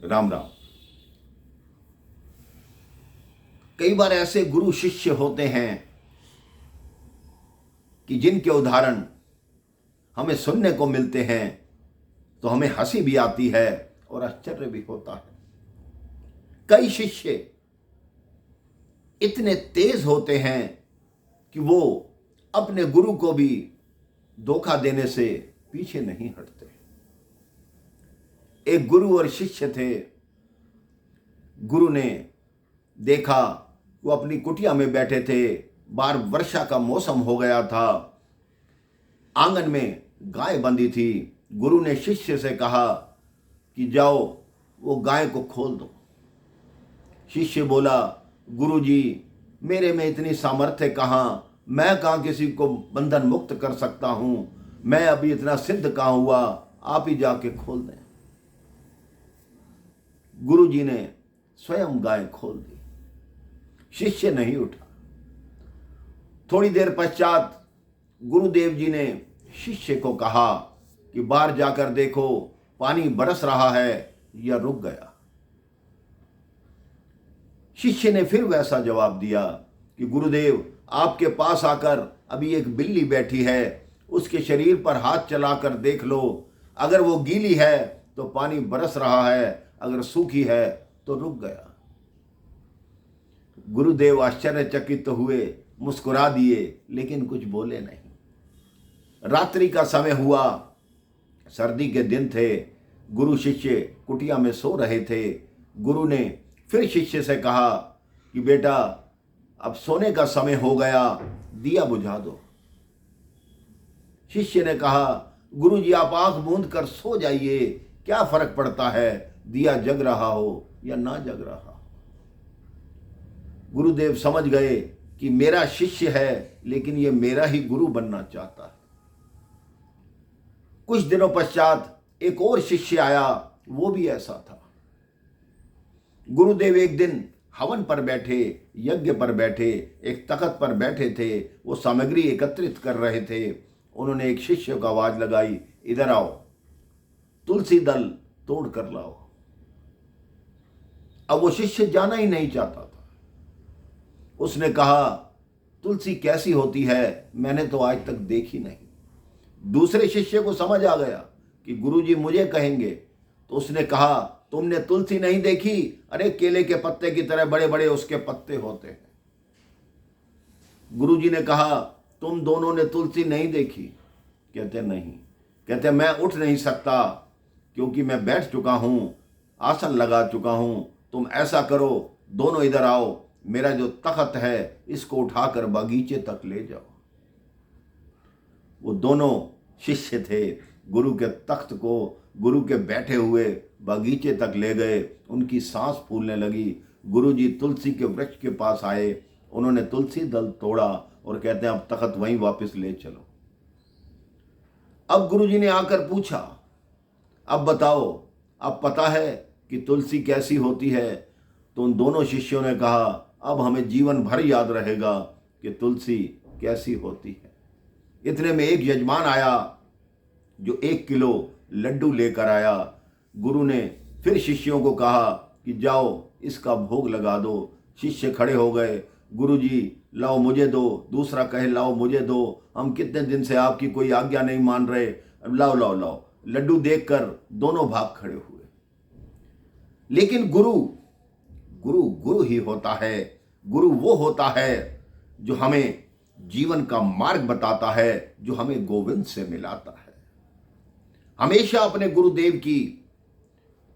राम राम। कई बार ऐसे गुरु शिष्य होते हैं कि जिनके उदाहरण हमें सुनने को मिलते हैं तो हमें हंसी भी आती है और आश्चर्य भी होता है। कई शिष्य इतने तेज होते हैं कि वो अपने गुरु को भी धोखा देने से पीछे नहीं हटते। एक गुरु और शिष्य थे। गुरु ने देखा, वो अपनी कुटिया में बैठे थे, बाहर वर्षा का मौसम हो गया था, आंगन में गाय बंधी थी। गुरु ने शिष्य से कहा कि जाओ वो गाय को खोल दो। शिष्य बोला, गुरुजी मेरे में इतनी सामर्थ्य कहाँ, मैं कहाँ किसी को बंधन मुक्त कर सकता हूं, मैं अभी इतना सिद्ध कहाँ हुआ, आप ही जाके खोल दें। गुरुजी ने स्वयं गाय खोल दी। शिष्य नहीं उठा। थोड़ी देर पश्चात गुरुदेव जी ने शिष्य को कहा कि बाहर जाकर देखो, पानी बरस रहा है या रुक गया। शिष्य ने फिर वैसा जवाब दिया कि गुरुदेव आपके पास आकर अभी एक बिल्ली बैठी है, उसके शरीर पर हाथ चलाकर देख लो, अगर वो गीली है तो पानी बरस रहा है, अगर सूखी है तो रुक गया। गुरुदेव आश्चर्यचकित तो हुए, मुस्कुरा दिए, लेकिन कुछ बोले नहीं। रात्रि का समय हुआ, सर्दी के दिन थे। गुरु शिष्य कुटिया में सो रहे थे। गुरु ने फिर शिष्य से कहा कि बेटा अब सोने का समय हो गया, दिया बुझा दो। शिष्य ने कहा, गुरुजी आप आंख मूंद कर सो जाइए, क्या फर्क पड़ता है दिया जग रहा हो या ना जग रहा हो। गुरुदेव समझ गए कि मेरा शिष्य है, लेकिन ये मेरा ही गुरु बनना चाहता है। कुछ दिनों पश्चात एक और शिष्य आया, वो भी ऐसा था। गुरुदेव एक दिन हवन पर बैठे, यज्ञ पर बैठे, एक तख्त पर बैठे थे, वो सामग्री एकत्रित कर रहे थे। उन्होंने एक शिष्य को आवाज लगाई, इधर आओ, तुलसी दल तोड़ कर लाओ। अब वो शिष्य जाना ही नहीं चाहता था। उसने कहा, तुलसी कैसी होती है, मैंने तो आज तक देखी नहीं। दूसरे शिष्य को समझ आ गया कि गुरुजी मुझे कहेंगे, तो उसने कहा, तुमने तुलसी नहीं देखी? अरे केले के पत्ते की तरह बड़े बड़े उसके पत्ते होते हैं। गुरुजी ने कहा, तुम दोनों ने तुलसी नहीं देखी? कहते नहीं। कहते मैं उठ नहीं सकता क्योंकि मैं बैठ चुका हूं, आसन लगा चुका हूं। तुम ऐसा करो, दोनों इधर आओ, मेरा जो तख्त है इसको उठाकर बगीचे तक ले जाओ। वो दोनों शिष्य थे, गुरु के तख्त को गुरु के बैठे हुए बगीचे तक ले गए। उनकी सांस फूलने लगी। गुरुजी तुलसी के वृक्ष के पास आए, उन्होंने तुलसी दल तोड़ा और कहते हैं अब तख्त वहीं वापस ले चलो। अब गुरुजी ने आकर पूछा, अब बताओ, अब पता है कि तुलसी कैसी होती है? तो उन दोनों शिष्यों ने कहा, अब हमें जीवन भर याद रहेगा कि तुलसी कैसी होती है। इतने में एक यजमान आया जो 1 किलो लड्डू लेकर आया। गुरु ने फिर शिष्यों को कहा कि जाओ इसका भोग लगा दो। शिष्य खड़े हो गए, गुरुजी लाओ मुझे दो। दूसरा कहे लाओ मुझे दो, हम कितने दिन से आपकी कोई आज्ञा नहीं मान रहे, लाओ लाओ लाओ। लड्डू देखकर दोनों भाग खड़े हुए। लेकिन गुरु गुरु गुरु ही होता है। गुरु वो होता है जो हमें जीवन का मार्ग बताता है, जो हमें गोविंद से मिलाता है। हमेशा अपने गुरुदेव की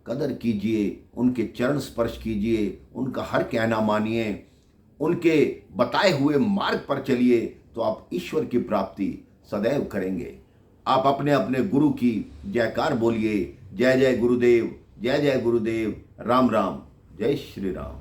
कदर कीजिए, उनके चरण स्पर्श कीजिए, उनका हर कहना मानिए, उनके बताए हुए मार्ग पर चलिए, तो आप ईश्वर की प्राप्ति सदैव करेंगे। आप अपने अपने गुरु की जयकार बोलिए, जय जय गुरुदेव, जय जय गुरुदेव, राम राम, जय श्री राम।